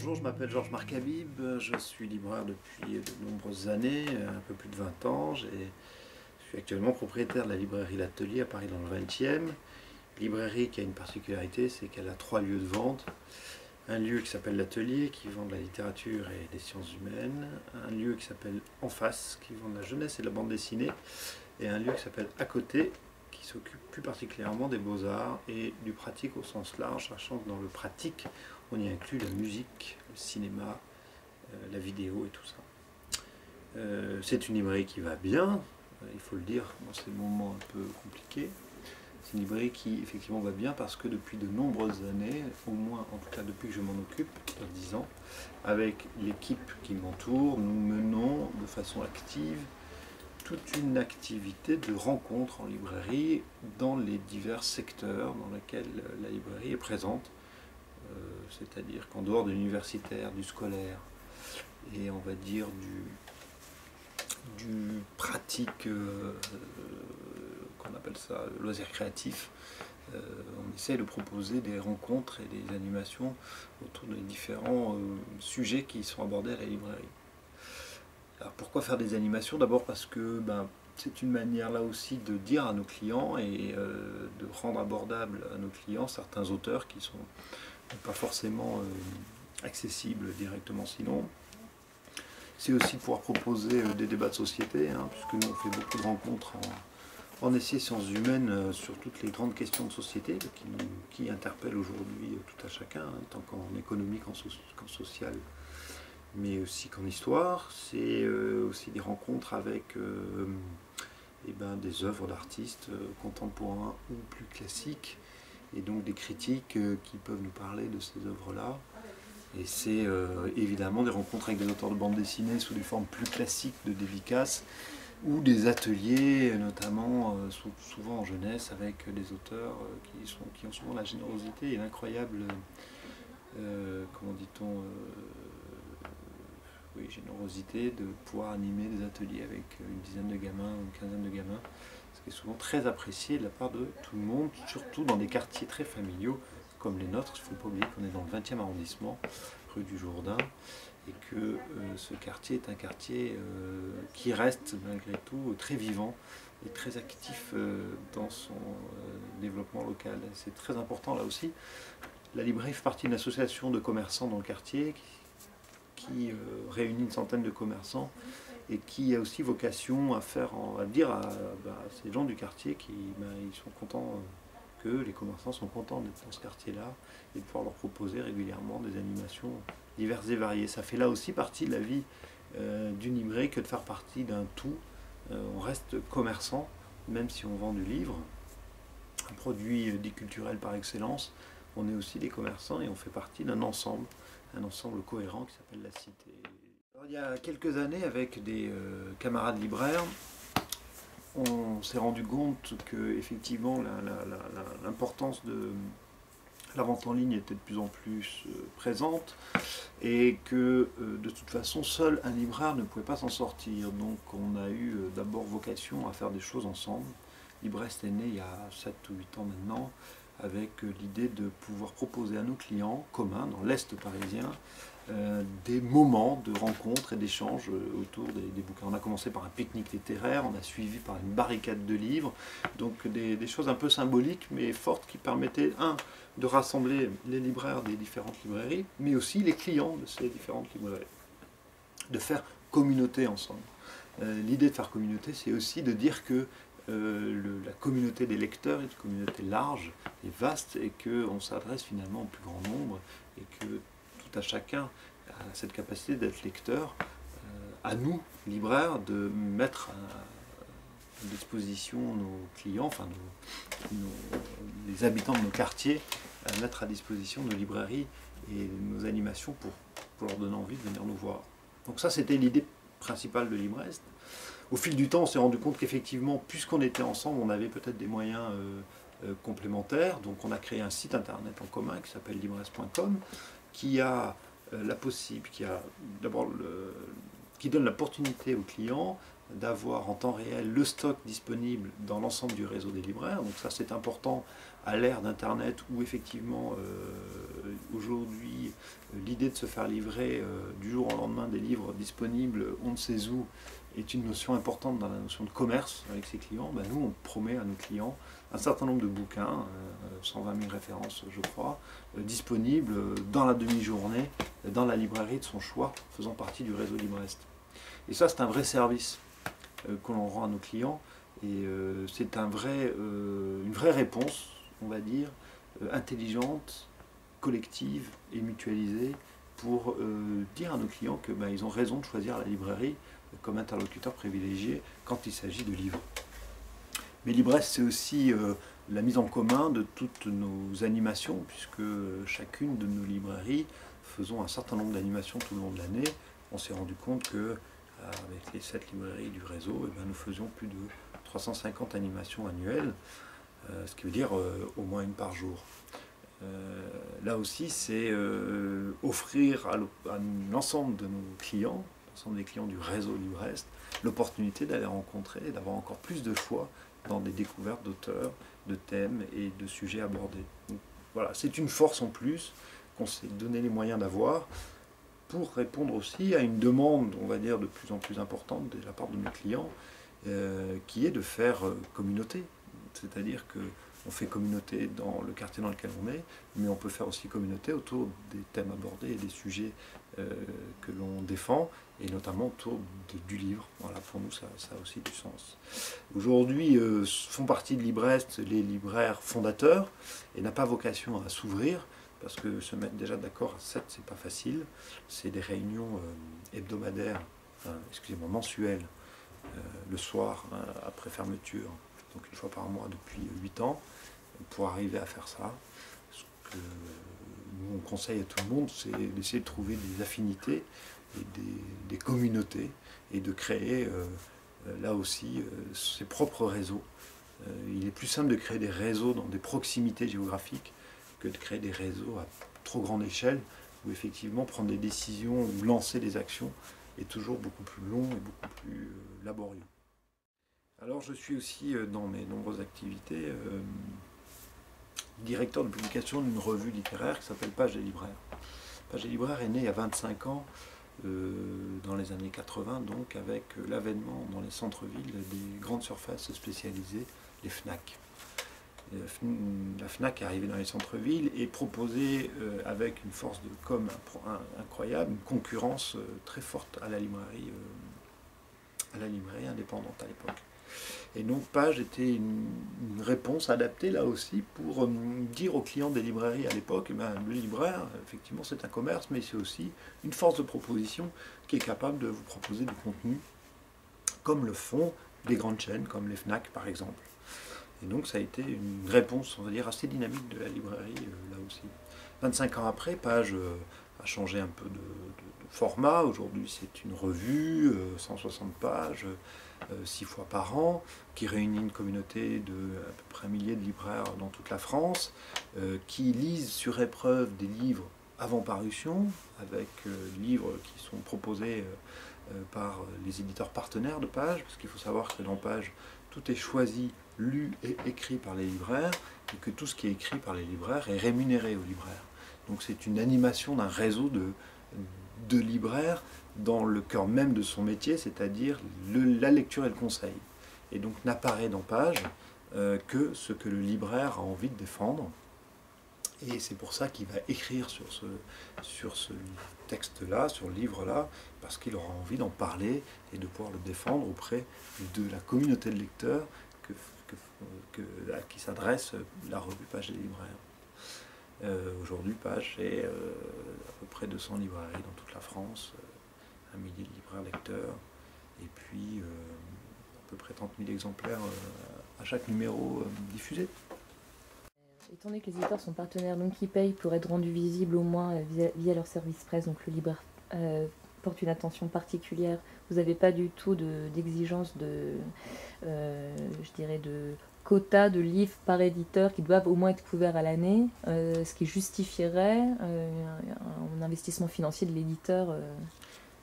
Bonjour, je m'appelle Georges-Marc Habib, je suis libraire depuis de nombreuses années, un peu plus de 20 ans. Je suis actuellement propriétaire de la librairie L'Atelier à Paris dans le 20e. Librairie qui a une particularité, c'est qu'elle a 3 lieux de vente. Un lieu qui s'appelle L'Atelier, qui vend de la littérature et des sciences humaines. Un lieu qui s'appelle En Face, qui vend de la jeunesse et de la bande dessinée. Et un lieu qui s'appelle À Côté, qui s'occupe plus particulièrement des beaux-arts et du pratique au sens large, sachant que dans le pratique, on y inclut la musique, le cinéma, la vidéo et tout ça. C'est une librairie qui va bien, il faut le dire dans ces moments un peu compliqués. C'est une librairie qui effectivement va bien parce que depuis de nombreuses années, au moins en tout cas depuis que je m'en occupe, depuis 10 ans, avec l'équipe qui m'entoure, nous menons de façon active toute une activité de rencontre en librairie dans les divers secteurs dans lesquels la librairie est présente. C'est-à-dire qu'en dehors de l'universitaire, du scolaire et on va dire du pratique, qu'on appelle ça loisir créatif, on essaie de proposer des rencontres et des animations autour des différents sujets qui sont abordés à la librairie. Alors pourquoi faire des animations? D'abord parce que c'est une manière là aussi de dire à nos clients et de rendre abordable à nos clients certains auteurs qui sont pas forcément accessibles directement sinon. C'est aussi pouvoir proposer des débats de société, puisque nous on fait beaucoup de rencontres en essais sciences humaines sur toutes les grandes questions de société qui interpellent aujourd'hui tout à chacun, tant qu'en économie qu'en social, mais aussi qu'en histoire. C'est aussi des rencontres avec des œuvres d'artistes contemporains ou plus classiques, et donc des critiques qui peuvent nous parler de ces œuvres-là. Et c'est évidemment des rencontres avec des auteurs de bande dessinée sous des formes plus classiques de dédicaces, ou des ateliers, notamment souvent en jeunesse, avec des auteurs qui ont souvent la générosité et l'incroyable, comment dit-on, oui, générosité de pouvoir animer des ateliers avec une dizaine de gamins ou une quinzaine de gamins, ce qui est souvent très apprécié de la part de tout le monde, surtout dans des quartiers très familiaux comme les nôtres. Il ne faut pas oublier qu'on est dans le 20e arrondissement, rue du Jourdain, et que ce quartier est un quartier qui reste malgré tout très vivant et très actif dans son développement local. C'est très important là aussi. La librairie fait partie d'une association de commerçants dans le quartier qui réunit une centaine de commerçants et qui a aussi vocation à dire à ces gens du quartier ils sont contents, que les commerçants sont contents d'être dans ce quartier-là et de pouvoir leur proposer régulièrement des animations diverses et variées. Ça fait là aussi partie de la vie d'une librairie que de faire partie d'un tout. On reste commerçant, même si on vend du livre, un produit dit culturel par excellence. On est aussi des commerçants et on fait partie d'un ensemble cohérent qui s'appelle La Cité. Alors, il y a quelques années, avec des camarades libraires, on s'est rendu compte que effectivement l'importance de la vente en ligne était de plus en plus présente et que de toute façon seul un libraire ne pouvait pas s'en sortir. Donc on a eu d'abord vocation à faire des choses ensemble. Librest est né il y a 7 ou 8 ans maintenant, avec l'idée de pouvoir proposer à nos clients communs dans l'Est parisien des moments de rencontres et d'échanges autour des bouquins. On a commencé par un pique-nique littéraire, on a suivi par une barricade de livres, donc des choses un peu symboliques mais fortes qui permettaient, de rassembler les libraires des différentes librairies, mais aussi les clients de ces différentes librairies, de faire communauté ensemble. L'idée de faire communauté, c'est aussi de dire que la communauté des lecteurs est une communauté large et vaste et qu'on s'adresse finalement au plus grand nombre et que tout à chacun a cette capacité d'être lecteur. À nous, libraires, de mettre à disposition nos clients, enfin les habitants de nos quartiers, à mettre à disposition nos librairies et nos animations pour leur donner envie de venir nous voir. Donc ça, c'était l'idée principale de Librest. Au fil du temps, on s'est rendu compte qu'effectivement, puisqu'on était ensemble, on avait peut-être des moyens complémentaires. Donc on a créé un site internet en commun qui s'appelle librest.com, qui a qui donne l'opportunité aux clients d'avoir en temps réel le stock disponible dans l'ensemble du réseau des libraires. Donc ça c'est important à l'ère d'Internet où effectivement aujourd'hui l'idée de se faire livrer du jour au lendemain des livres disponibles on ne sait où est une notion importante dans la notion de commerce avec ses clients. Ben, nous on promet à nos clients un certain nombre de bouquins, 120 000 références je crois, disponibles dans la demi-journée dans la librairie de son choix faisant partie du réseau Librest. Et ça c'est un vrai service que l'on rend à nos clients et c'est une vraie réponse, on va dire, intelligente, collective et mutualisée pour dire à nos clients que ils ont raison de choisir la librairie comme interlocuteur privilégié quand il s'agit de livres. Mais Librest, c'est aussi la mise en commun de toutes nos animations, puisque chacune de nos librairies faisons un certain nombre d'animations tout le long de l'année. On s'est rendu compte que avec les 7 librairies du réseau, nous faisions plus de 350 animations annuelles, ce qui veut dire au moins une par jour. Là aussi, c'est offrir à l'ensemble de nos clients, l'ensemble des clients du réseau Librest, l'opportunité d'aller rencontrer et d'avoir encore plus de choix dans des découvertes d'auteurs, de thèmes et de sujets abordés. Donc, voilà, c'est une force en plus qu'on s'est donné les moyens d'avoir pour répondre aussi à une demande, on va dire, de plus en plus importante de la part de nos clients, qui est de faire communauté. C'est-à-dire qu'on fait communauté dans le quartier dans lequel on est, mais on peut faire aussi communauté autour des thèmes abordés et des sujets que l'on défend, et notamment autour du livre. Voilà, pour nous, ça a aussi du sens. Aujourd'hui, font partie de Librest les libraires fondateurs, et n'a pas vocation à s'ouvrir, parce que se mettre déjà d'accord à 7, c'est pas facile. C'est des réunions hebdomadaires, excusez-moi, mensuelles, le soir, après fermeture, donc une fois par mois depuis 8 ans, pour arriver à faire ça. Ce que nous, on conseille à tout le monde, c'est d'essayer de trouver des affinités et des communautés, et de créer, là aussi, ses propres réseaux. Il est plus simple de créer des réseaux dans des proximités géographiques que de créer des réseaux à trop grande échelle, où effectivement prendre des décisions ou lancer des actions est toujours beaucoup plus long et beaucoup plus laborieux. Alors je suis aussi dans mes nombreuses activités directeur de publication d'une revue littéraire qui s'appelle Pages des libraires. Pages des libraires est née il y a 25 ans, dans les années 80, donc avec l'avènement dans les centres-villes des grandes surfaces spécialisées, les FNAC. La FNAC est arrivée dans les centres-villes et proposait avec une force de com incroyable, une concurrence très forte à la librairie indépendante à l'époque. Et donc Page était une réponse adaptée là aussi pour dire aux clients des librairies à l'époque, le libraire, effectivement c'est un commerce, mais c'est aussi une force de proposition qui est capable de vous proposer du contenu comme le font les grandes chaînes, comme les FNAC par exemple. Et donc ça a été une réponse, on va dire, assez dynamique de la librairie là aussi. 25 ans après, Page a changé un peu de format. Aujourd'hui c'est une revue, 160 pages, 6 fois par an, qui réunit une communauté de à peu près 1 millier de libraires dans toute la France, qui lisent sur épreuve des livres avant parution, avec livres qui sont proposés par les éditeurs partenaires de Page, parce qu'il faut savoir que dans Page, tout est choisi, lu et écrit par les libraires, et que tout ce qui est écrit par les libraires est rémunéré aux libraires. Donc c'est une animation d'un réseau de libraires dans le cœur même de son métier, c'est-à-dire la lecture et le conseil. Et donc n'apparaît dans Page que ce que le libraire a envie de défendre. Et c'est pour ça qu'il va écrire sur ce texte-là, sur le livre-là, parce qu'il aura envie d'en parler et de pouvoir le défendre auprès de la communauté de lecteurs à qui s'adresse la revue Page des libraires. Aujourd'hui, Page est à peu près 200 librairies dans toute la France, 1 millier de libraires lecteurs, et puis à peu près 30 000 exemplaires à chaque numéro diffusé. Étant donné que les éditeurs sont partenaires, donc ils payent pour être rendus visibles au moins via leur service presse, donc le libraire porte une attention particulière. Vous n'avez pas du tout d'exigence je dirais, de quota de livres par éditeur qui doivent au moins être couverts à l'année, ce qui justifierait un investissement financier de l'éditeur.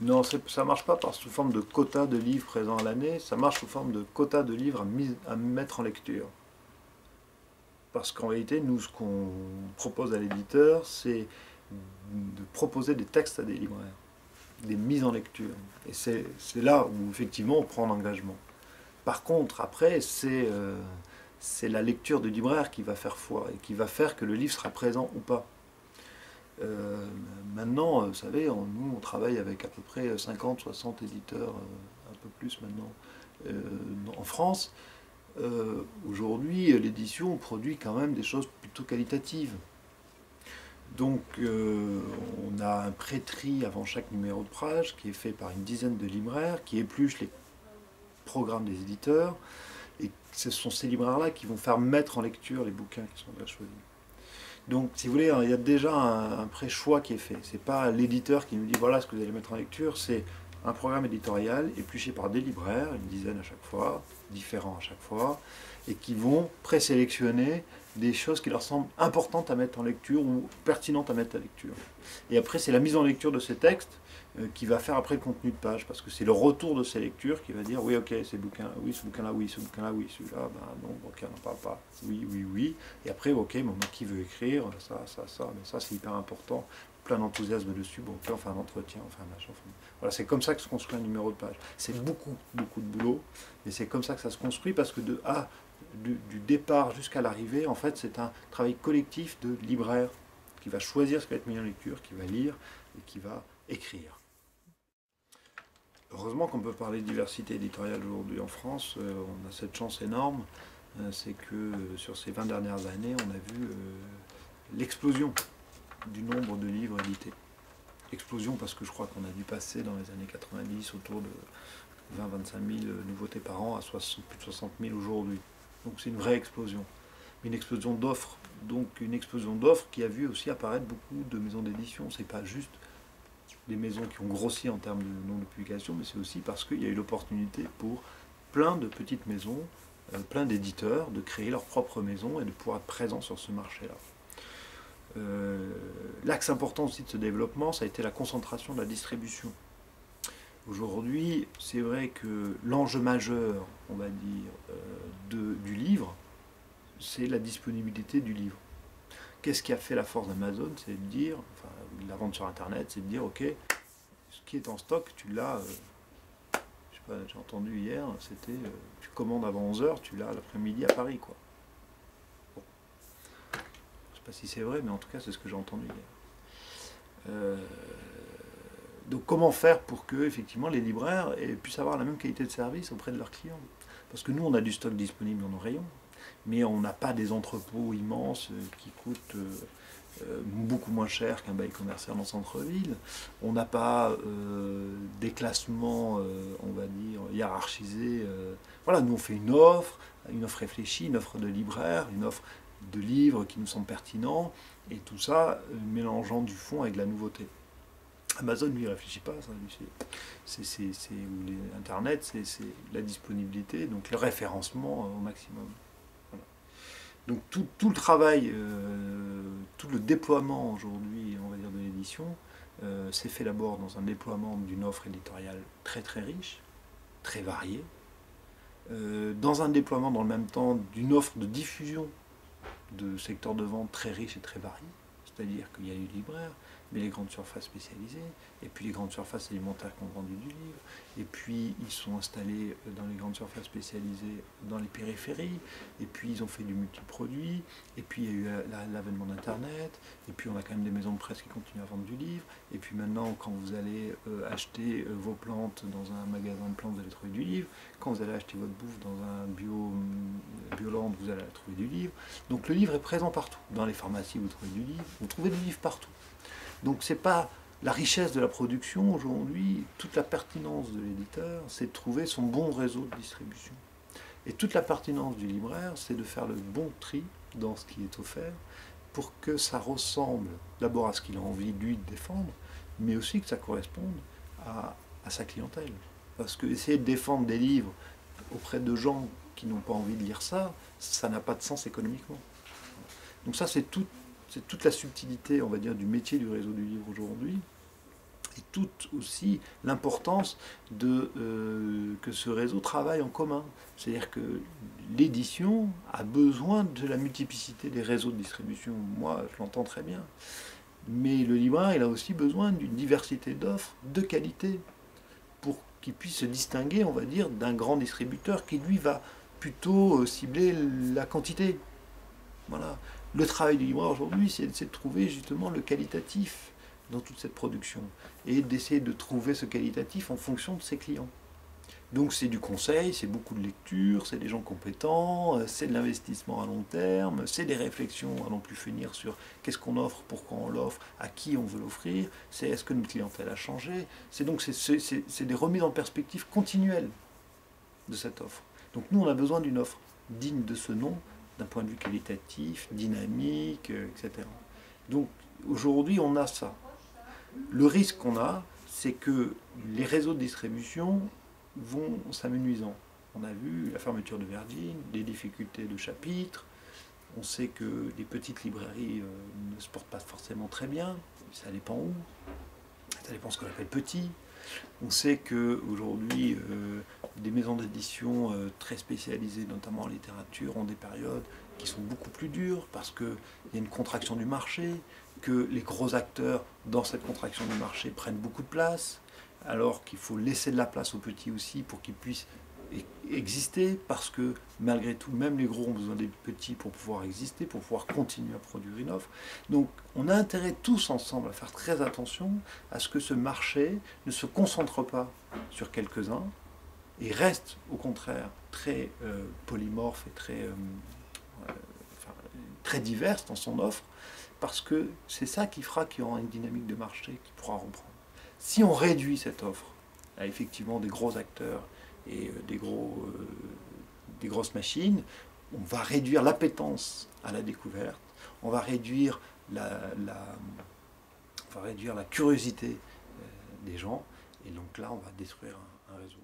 Non, ça ne marche pas sous forme de quota de livres présents à l'année, ça marche sous forme de quota de livres à mettre en lecture. Parce qu'en réalité, nous, ce qu'on propose à l'éditeur, c'est de proposer des textes à des libraires, des mises en lecture. Et c'est là où, effectivement, on prend l'engagement. Par contre, après, c'est la lecture du libraire qui va faire foi et qui va faire que le livre sera présent ou pas. Maintenant, vous savez, nous, on travaille avec à peu près 50, 60 éditeurs, un peu plus maintenant, en France. Aujourd'hui, l'édition produit quand même des choses plutôt qualitatives. Donc, on a un pré-tri avant chaque numéro de page qui est fait par une dizaine de libraires qui épluchent les programmes des éditeurs. Et ce sont ces libraires-là qui vont faire mettre en lecture les bouquins qui sont déjà choisis. Donc, si vous voulez, il y a déjà un pré-choix qui est fait. Ce n'est pas l'éditeur qui nous dit voilà ce que vous allez mettre en lecture, c'est un programme éditorial épluché par des libraires, une dizaine à chaque fois, différents à chaque fois, et qui vont présélectionner des choses qui leur semblent importantes à mettre en lecture ou pertinentes à mettre en lecture. Et après, c'est la mise en lecture de ces textes qui va faire après le contenu de page, parce que c'est le retour de ces lectures qui va dire oui, ok, ces bouquins, oui, ce bouquin-là, oui, ce bouquin-là, oui, celui-là, ben non, ok, on n'en parle pas, oui, oui, oui. Et après, ok, bon, qui veut écrire, ça, mais ça c'est hyper important, plein d'enthousiasme dessus, bon, ok, on fait un entretien, enfin, machin, enfin, voilà, c'est comme ça que se construit un numéro de page. C'est beaucoup, beaucoup de boulot, mais c'est comme ça que ça se construit, parce que du départ jusqu'à l'arrivée, en fait, c'est un travail collectif de libraire qui va choisir ce qui va être mis en lecture, qui va lire et qui va écrire. Heureusement qu'on peut parler de diversité éditoriale aujourd'hui en France. On a cette chance énorme, c'est que sur ces 20 dernières années, on a vu l'explosion du nombre de livres édités. Explosion parce que je crois qu'on a dû passer dans les années 90 autour de 20-25 000 nouveautés par an à plus de 60 000 aujourd'hui. Donc c'est une vraie explosion. Une explosion d'offres. Donc une explosion d'offres qui a vu aussi apparaître beaucoup de maisons d'édition. C'est pas juste des maisons qui ont grossi en termes de nombre de publications, mais c'est aussi parce qu'il y a eu l'opportunité pour plein de petites maisons, plein d'éditeurs, de créer leur propre maison et de pouvoir être présents sur ce marché-là. L'axe important aussi de ce développement, ça a été la concentration de la distribution. Aujourd'hui, c'est vrai que l'enjeu majeur, on va dire, du livre, c'est la disponibilité du livre. Qu'est-ce qui a fait la force d'Amazon? C'est de dire, enfin, la vente sur Internet, c'est de dire, ok, ce qui est en stock, tu l'as, je sais pas, j'ai entendu hier, c'était, tu commandes avant 11 h, tu l'as l'après-midi à Paris, quoi. Bon. Je sais pas si c'est vrai, mais en tout cas, c'est ce que j'ai entendu hier. Donc, comment faire pour que, effectivement, les libraires puissent avoir la même qualité de service auprès de leurs clients? Parce que nous, on a du stock disponible dans nos rayons, mais on n'a pas des entrepôts immenses qui coûtent beaucoup moins cher qu'un bail commercial en centre-ville. On n'a pas des classements, on va dire, hiérarchisés. Voilà, nous on fait une offre réfléchie, une offre de libraire, une offre de livres qui nous semblent pertinents, et tout ça mélangeant du fond avec de la nouveauté. Amazon, lui, il ne réfléchit pas à ça. Internet, c'est la disponibilité, donc le référencement au maximum. Voilà. Donc tout le travail, tout le déploiement aujourd'hui, on va dire, de l'édition, s'est fait d'abord dans un déploiement d'une offre éditoriale très très riche, très variée, dans un déploiement dans le même temps d'une offre de diffusion de secteurs de vente très riche et très variés, c'est-à-dire qu'il y a eu libraires, mais les grandes surfaces spécialisées, et puis les grandes surfaces alimentaires qui ont vendu du livre, et puis ils sont installés dans les grandes surfaces spécialisées dans les périphéries, et puis ils ont fait du multiproduit, et puis il y a eu l'avènement d'Internet, et puis on a quand même des maisons de presse qui continuent à vendre du livre, et puis maintenant quand vous allez acheter vos plantes dans un magasin de plantes, vous allez trouver du livre, quand vous allez acheter votre bouffe dans un Bioland, vous allez trouver du livre. Donc le livre est présent partout. Dans les pharmacies, vous trouvez du livre, vous trouvez du livre partout. Donc c'est pas la richesse de la production aujourd'hui, toute la pertinence de l'éditeur, c'est de trouver son bon réseau de distribution. Et toute la pertinence du libraire, c'est de faire le bon tri dans ce qui est offert pour que ça ressemble d'abord à ce qu'il a envie, lui, de défendre, mais aussi que ça corresponde à sa clientèle. Parce que essayer de défendre des livres auprès de gens qui n'ont pas envie de lire ça, ça n'a pas de sens économiquement. Donc ça, c'est toute la subtilité, on va dire, du métier du réseau du livre aujourd'hui. et tout aussi l'importance que ce réseau travaille en commun. C'est-à-dire que l'édition a besoin de la multiplicité des réseaux de distribution. Moi, je l'entends très bien. Mais le libraire, il a aussi besoin d'une diversité d'offres de qualité pour qu'il puisse se distinguer, on va dire, d'un grand distributeur qui, lui, va plutôt cibler la quantité. Voilà. Le travail du libraire aujourd'hui, c'est de trouver justement le qualitatif dans toute cette production et d'essayer de trouver ce qualitatif en fonction de ses clients. Donc c'est du conseil, c'est beaucoup de lecture, c'est des gens compétents, c'est de l'investissement à long terme, c'est des réflexions à non plus finir sur qu'est-ce qu'on offre, pourquoi on l'offre, à qui on veut l'offrir, c'est est-ce que notre clientèle a changé. C'est donc c'est des remises en perspective continuelles de cette offre. Donc nous on a besoin d'une offre digne de ce nom, d'un point de vue qualitatif, dynamique, etc. Donc aujourd'hui on a ça. Le risque qu'on a, c'est que les réseaux de distribution vont s'amenuisant. On a vu la fermeture de Virgin, les difficultés de chapitre, on sait que les petites librairies ne se portent pas forcément très bien, ça dépend où, ça dépend ce qu'on appelle petit. On sait qu'aujourd'hui, des maisons d'édition très spécialisées, notamment en littérature, ont des périodes qui sont beaucoup plus dures parce qu'il y a une contraction du marché, que les gros acteurs, dans cette contraction du marché, prennent beaucoup de place, alors qu'il faut laisser de la place aux petits aussi pour qu'ils puissent exister, parce que malgré tout, même les gros ont besoin des petits pour pouvoir exister, pour pouvoir continuer à produire une offre. Donc on a intérêt tous ensemble à faire très attention à ce que ce marché ne se concentre pas sur quelques-uns et reste au contraire très polymorphe et très diverse dans son offre, parce que c'est ça qui fera qu'il y aura une dynamique de marché qui pourra reprendre. Si on réduit cette offre à effectivement des gros acteurs et des grosses machines, on va réduire l'appétence à la découverte, on va réduire la curiosité des gens, et donc là on va détruire un réseau.